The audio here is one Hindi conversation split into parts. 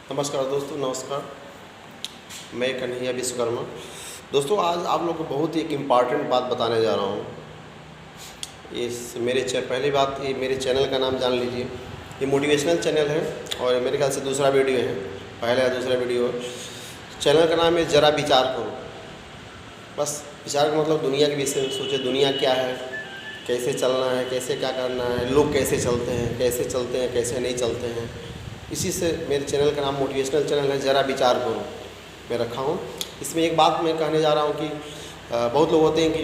नमस्कार दोस्तों, नमस्कार। मैं कन्हैया विश्वकर्मा। दोस्तों, आज आप लोग को बहुत ही एक इम्पॉर्टेंट बात बताने जा रहा हूँ। पहली बात, ये मेरे चैनल का नाम जान लीजिए। ये मोटिवेशनल चैनल है और मेरे ख्याल से दूसरा वीडियो है, पहला या दूसरा वीडियो है। चैनल का नाम है ज़रा विचार करो। बस विचार का मतलब दुनिया के विषय में सोचे, दुनिया क्या है, कैसे चलना है, कैसे क्या करना है, लोग कैसे चलते हैं, कैसे नहीं चलते हैं। इसी से मेरे चैनल का नाम मोटिवेशनल चैनल है, ज़रा विचार करो, मैं रखा हूँ। इसमें एक बात मैं कहने जा रहा हूँ कि बहुत लोग होते हैं कि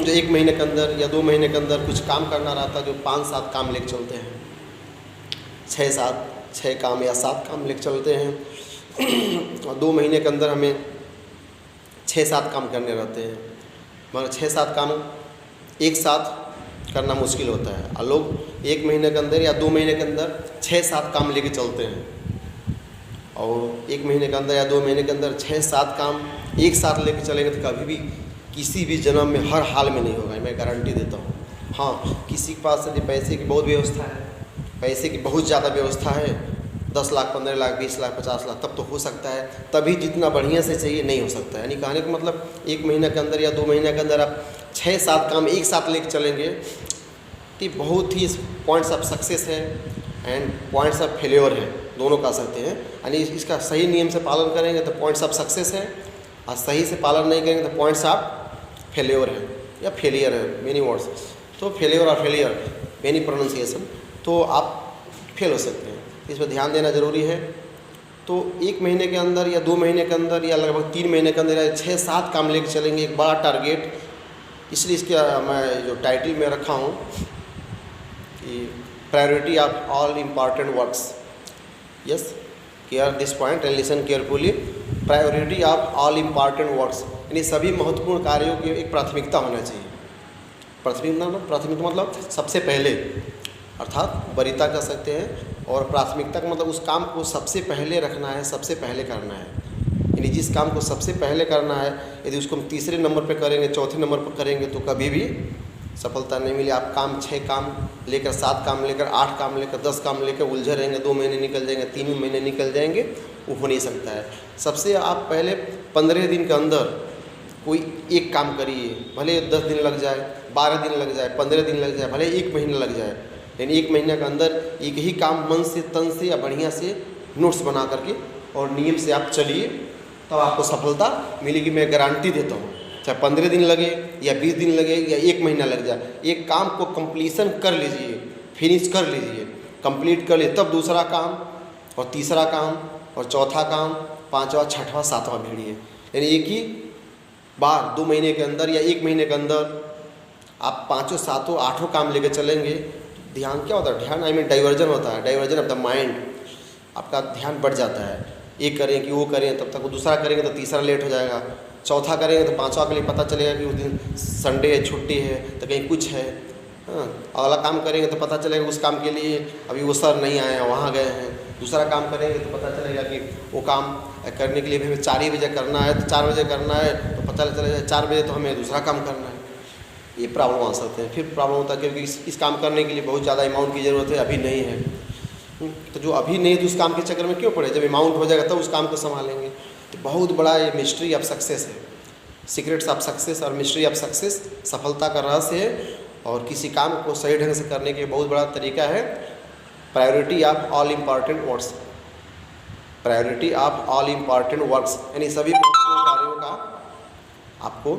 जो 1 महीने के अंदर या 2 महीने के अंदर कुछ काम करना रहता है, जो 5-7 काम लेके चलते हैं, 6 काम या 7 काम लेके चलते हैं और 2 महीने के अंदर हमें 6-7 काम करने रहते हैं। मगर 6-7 काम एक साथ करना मुश्किल होता है और लोग 1 महीने के अंदर या 2 महीने के अंदर 6-7 काम लेके चलते हैं। और 1 महीने के अंदर या 2 महीने के अंदर 6-7 काम एक साथ लेके चलेंगे तो कभी भी किसी भी जन्म में हर हाल में नहीं होगा, मैं गारंटी देता हूँ। हाँ, किसी के पास यदि पैसे की बहुत व्यवस्था है, पैसे की बहुत ज़्यादा व्यवस्था है, 10 लाख, 15 लाख, 20 लाख, 50 लाख, तब तो हो सकता है। तभी जितना बढ़िया से चाहिए नहीं हो सकता है। यानी कहने का मतलब 1 महीने के अंदर या 2 महीने के अंदर आप 6-7 काम एक साथ लेके चलेंगे तो बहुत ही पॉइंट्स ऑफ सक्सेस है एंड पॉइंट्स ऑफ फेल्योर है, दोनों कह सकते हैं। यानी इसका सही नियम से पालन करेंगे तो पॉइंट्स ऑफ सक्सेस है और सही से पालन नहीं करेंगे तो पॉइंट्स ऑफ फेल्योर है या फेलियर है, मेनी वर्ड्स। तो फेलियर और फेलियर मेनी प्रोनाउंसिएशन, तो आप फेल हो सकते हैं। इस पर ध्यान देना ज़रूरी है। तो 1 महीने के अंदर या 2 महीने के अंदर या लगभग 3 महीने के अंदर या 6-7 काम लेके चलेंगे, एक बड़ा टारगेट। इसलिए इसका मैं जो टाइटल में रखा हूँ कि priority of all important works. Yes, care this point and listen carefully. Priority of all important works, यानी सभी महत्वपूर्ण कार्यों की एक प्राथमिकता होना चाहिए। प्राथमिकता मतलब सबसे पहले, अर्थात वरीयता कह सकते हैं। और प्राथमिकता का मतलब उस काम को सबसे पहले रखना है, सबसे पहले करना है। यानी जिस काम को सबसे पहले करना है, यदि उसको हम तीसरे नंबर पे करेंगे, चौथे नंबर पर करेंगे तो कभी भी सफलता नहीं मिली। आप 6 काम लेकर, 7 काम लेकर, 8 काम लेकर, 10 काम लेकर उलझे रहेंगे, 2 महीने निकल जाएंगे, 3 महीने निकल जाएंगे, वो हो नहीं सकता है। सबसे आप पहले 15 दिन के अंदर कोई एक काम करिए, भले 10 दिन लग जाए, 12 दिन लग जाए, 15 दिन लग जाए, भले 1 महीना लग जाए, लेकिन 1 महीने के अंदर एक ही काम मन से, तन से या बढ़िया से नोट्स बना करके और नियम से आप चलिए, तब आपको सफलता मिलेगी। मैं गारंटी देता हूँ। चाहे 15 दिन लगे या 20 दिन लगे या 1 महीना लग जाए, एक काम को कंप्लीशन कर लीजिए, फिनिश कर लीजिए, कंप्लीट कर लीजिए, तब दूसरा काम और तीसरा काम और चौथा काम, 5वां, 6वां, 7वां भिड़िए। यानी एक ही बार 2 महीने के अंदर या 1 महीने के अंदर आप 5, 7, 8 काम लेके चलेंगे। ध्यान क्या होता है? ध्यान आई मीन डाइवर्जन होता है, डाइवर्जन ऑफ द माइंड। आपका ध्यान बढ़ जाता है, एक करें कि वो करें, तब तक वो दूसरा करेंगे तो तीसरा लेट हो जाएगा, चौथा करेंगे तो 5वां के लिए पता चलेगा कि उस दिन संडे है, छुट्टी है, तो कहीं कुछ है। हाँ, अगला काम करेंगे तो पता चलेगा उस काम के लिए अभी वो सर नहीं आए हैं, वहाँ गए हैं। दूसरा काम करेंगे तो पता चलेगा कि वो काम करने के लिए हमें 4 ही बजे करना है, तो 4 बजे करना है, तो पता चलेगा 4 बजे तो हमें दूसरा काम करना है। ये प्रॉब्लम आ सकते हैं। फिर प्रॉब्लम होता है क्योंकि इस काम करने के लिए बहुत ज़्यादा अमाउंट की ज़रूरत है, अभी नहीं है। तो जो अभी नहीं तो उस काम के चक्कर में क्यों पड़े? जब अमाउंट हो जाएगा तब उस काम को संभालेंगे। तो बहुत बड़ा ये मिस्ट्री ऑफ सक्सेस है, सीक्रेट्स ऑफ सक्सेस और मिस्ट्री ऑफ सक्सेस, सफलता का रहस्य है। और किसी काम को सही ढंग से करने के बहुत बड़ा तरीका है priority of all important works. Priority of all important works, यानी सभी महत्वपूर्ण कार्यों का आपको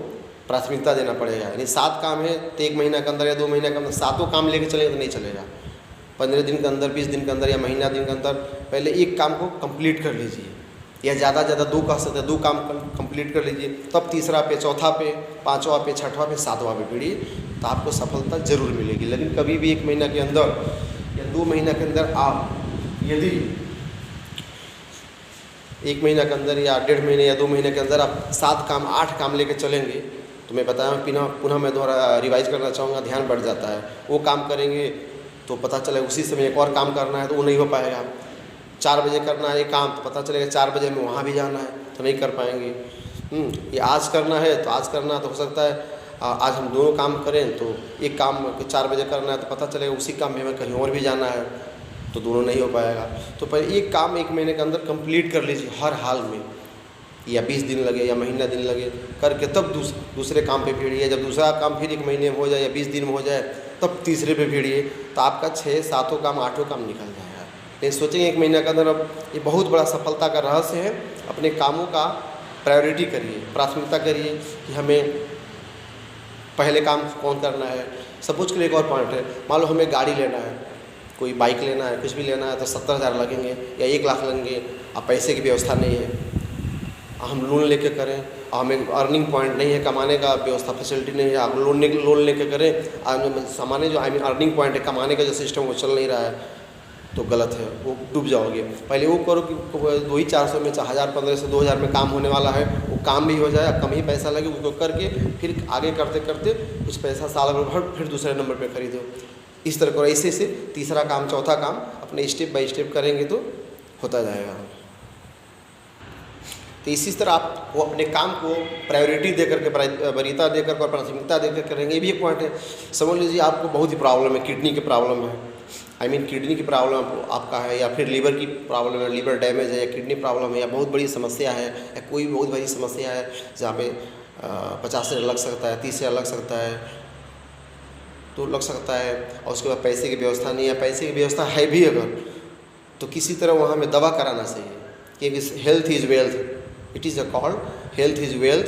प्राथमिकता देना पड़ेगा। यानी 7 काम है तो 1 महीना के अंदर या 2 महीने के अंदर 7 काम लेके चलेंगे तो नहीं चलेगा। 15 दिन के अंदर, 20 दिन के अंदर या महीना दिन के अंदर पहले एक काम को कंप्लीट कर लीजिए, या ज़्यादा 2 कह सकते हैं, 2 काम कंप्लीट कर लीजिए, तब तीसरा पे, चौथा पे, 5वां पे, 6वां पे, 7वां पे भिड़िए, तो आपको सफलता ज़रूर मिलेगी। लेकिन कभी भी 1 महीना के अंदर या 2 महीना के अंदर आप यदि 1 महीना के अंदर या 1.5 महीने या 2 महीने के अंदर आप 7 काम, 8 काम लेके चलेंगे, तो मैं बताया पुनः मैं दोबारा रिवाइज करना चाहूँगा, ध्यान बढ़ जाता है। वो काम करेंगे तो पता चले उसी समय एक और काम करना है तो वो नहीं हो पाएगा। 4 बजे करना है ये काम, तो पता चलेगा 4 बजे में वहाँ भी जाना है, तो नहीं कर पाएंगे। ये आज करना है तो आज करना, तो हो सकता है आज हम दोनों काम करें तो एक काम 4 बजे करना है, तो पता चलेगा उसी काम में हमें कहीं और भी जाना है। तो दोनों नहीं हो पाएगा। तो पहले एक काम 1 महीने के अंदर कंप्लीट कर लीजिए हर हाल में, या 20 दिन लगे या महीना दिन लगे करके तब दूसरे काम पे भिड़िए। जब दूसरा काम फिर 1 महीने में हो जाए या 20 दिन में हो जाए तब तीसरे पे भिड़िए, तो आपका 6-7 काम 8 काम निकल जाएगा। नहीं सोचेंगे 1 महीने के अंदर, अब ये बहुत बड़ा सफलता का रहस्य है। अपने कामों का प्रायोरिटी करिए, प्राथमिकता करिए कि हमें पहले काम कौन करना है। सपोज के लिए एक और पॉइंट है, मान लो हमें गाड़ी लेना है, कोई बाइक लेना है, कुछ भी लेना है, तो 70,000 लगेंगे या 1 लाख लगेंगे। अब पैसे की व्यवस्था नहीं है, हम लोन लेके करें, हमें अर्निंग पॉइंट नहीं है, कमाने का व्यवस्था फैसिलिटी नहीं है, आप लोन लेके करें, सामान्य जो अर्निंग पॉइंट है, कमाने का जो सिस्टम वो चल नहीं रहा है, तो गलत है, वो डूब जाओगे। पहले वो करो कि 2-400 में 1000-1500 2000 में काम होने वाला है, वो काम भी हो जाए, कम ही पैसा लगे, उसको करके फिर आगे करते करते कुछ पैसा साल भर फिर दूसरे नंबर पे खरीदो। इस तरह करो, ऐसे से तीसरा काम चौथा काम अपने स्टेप बाय स्टेप करेंगे तो होता जाएगा। तो इसी तरह आप वो अपने काम को प्रायोरिटी देकर के, वरीयता देकर और प्राथमिकता देकर करेंगे। ये भी एक पॉइंट है। समझ लीजिए आपको बहुत ही प्रॉब्लम है, किडनी की प्रॉब्लम है, किडनी की प्रॉब्लम आपका है, या फिर लीवर की प्रॉब्लम है, लीवर डैमेज है, या किडनी प्रॉब्लम है, या बहुत बड़ी समस्या है, या कोई बहुत बड़ी समस्या है जहाँ पे 50,000 लग सकता है, 30,000 लग सकता है, तो लग सकता है। और उसके बाद पैसे की व्यवस्था नहीं है, पैसे की व्यवस्था है भी अगर, तो किसी तरह वहाँ हमें दवा कराना चाहिए, क्योंकि health is wealth, it is a called health is wealth.